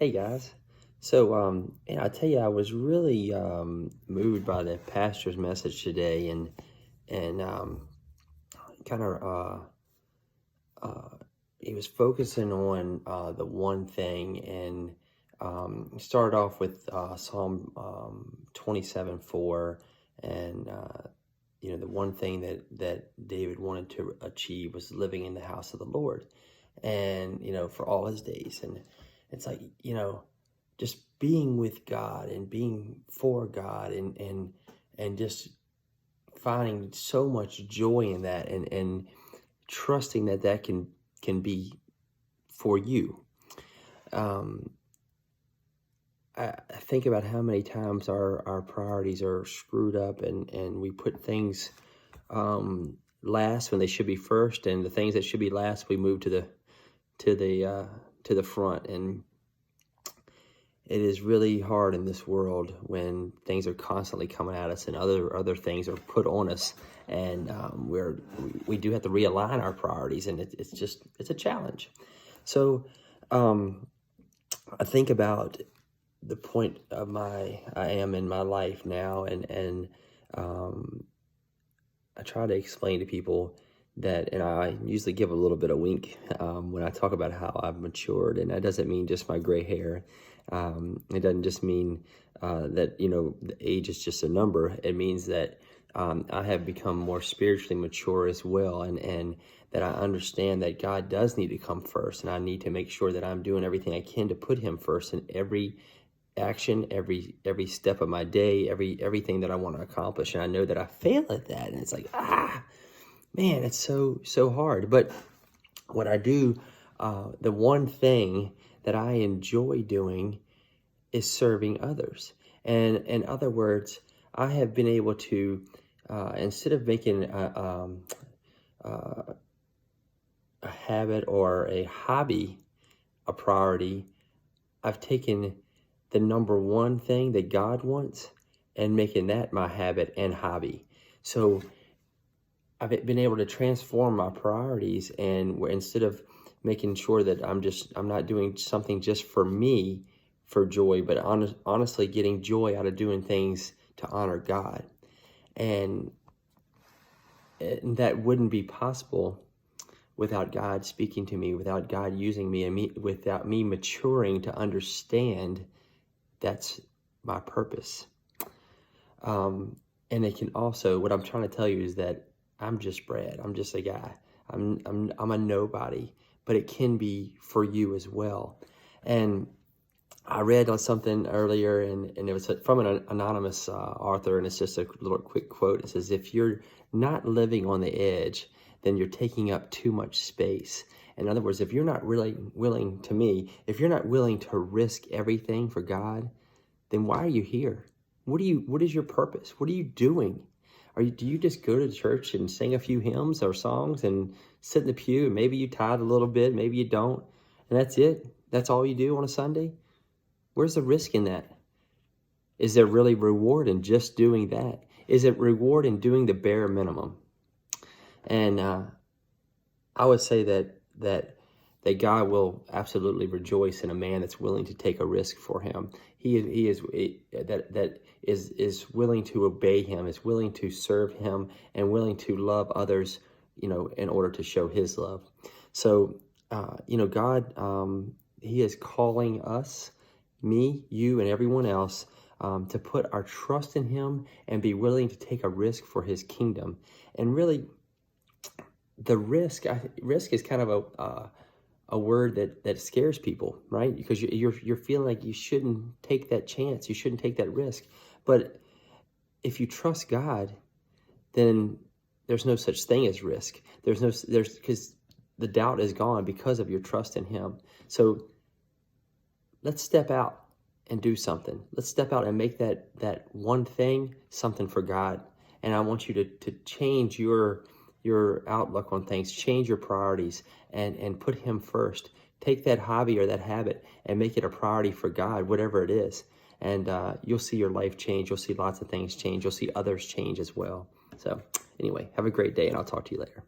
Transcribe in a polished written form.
Hey guys. I tell you, I was really moved by the pastor's message today, and kind of he was focusing on the one thing, and started off with Psalm 27:4, and the one thing that David wanted to achieve was living in the house of the Lord, and for all his days. And it's like, just being with God and being for God, and just finding so much joy in that, and trusting that can be for you. Um, I think about how many times our priorities are screwed up, and we put things last when they should be first, and the things that should be last we move to the front. And it is really hard in this world when things are constantly coming at us and other things are put on us, and we do have to realign our priorities, and it's a challenge. So I think about the point of I am in my life now, and I try to explain to people that, and I usually give a little bit of wink when I talk about how I've matured, and that doesn't mean just my gray hair. It doesn't just mean that the age is just a number. It means that I have become more spiritually mature as well, and that I understand that God does need to come first, and I need to make sure that I'm doing everything I can to put Him first in every action, every step of my day, everything that I want to accomplish. And I know that I fail at that, and it's like, man, it's so hard. But what I do, the one thing that I enjoy doing is serving others. And in other words, I have been able to, instead of making a habit or a hobby a priority, I've taken the number one thing that God wants and making that my habit and hobby. So I've been able to transform my priorities, and instead of making sure that I'm not doing something just for me for joy, but honestly getting joy out of doing things to honor God. And that wouldn't be possible without God speaking to me, without God using me, and without me maturing to understand that's my purpose. And it can also, what I'm trying to tell you is that I'm just Brad. I'm just a guy. I'm a nobody, but it can be for you as well. And I read on something earlier, and it was from an anonymous author, and it's just a little quick quote. It says, if you're not living on the edge, then you're taking up too much space. In other words, if you're not really willing, if you're not willing to risk everything for God, then why are you here? What is your purpose? What are you doing? Do you just go to church and sing a few hymns or songs and sit in the pew, and maybe you tithe a little bit, maybe you don't, and that's it? That's all you do on a Sunday? Where's the risk in that? Is there really reward in just doing that? Is it reward in doing the bare minimum? And I would say that God will absolutely rejoice in a man that's willing to take a risk for Him. He is willing to obey Him, is willing to serve Him, and willing to love others, in order to show His love. So, God, He is calling us, me, you, and everyone else, to put our trust in Him and be willing to take a risk for His kingdom. And really, the risk is kind of a word that scares people, right? Because you're feeling like you shouldn't take that chance, you shouldn't take that risk. But if you trust God, then there's no such thing as risk. Because the doubt is gone because of your trust in Him. So let's step out and do something. Let's step out and make that one thing something for God. And I want you to change your outlook on things, change your priorities, and put Him first. Take that hobby or that habit and make it a priority for God, whatever it is. And you'll see your life change. You'll see lots of things change. You'll see others change as well. So anyway, have a great day, and I'll talk to you later.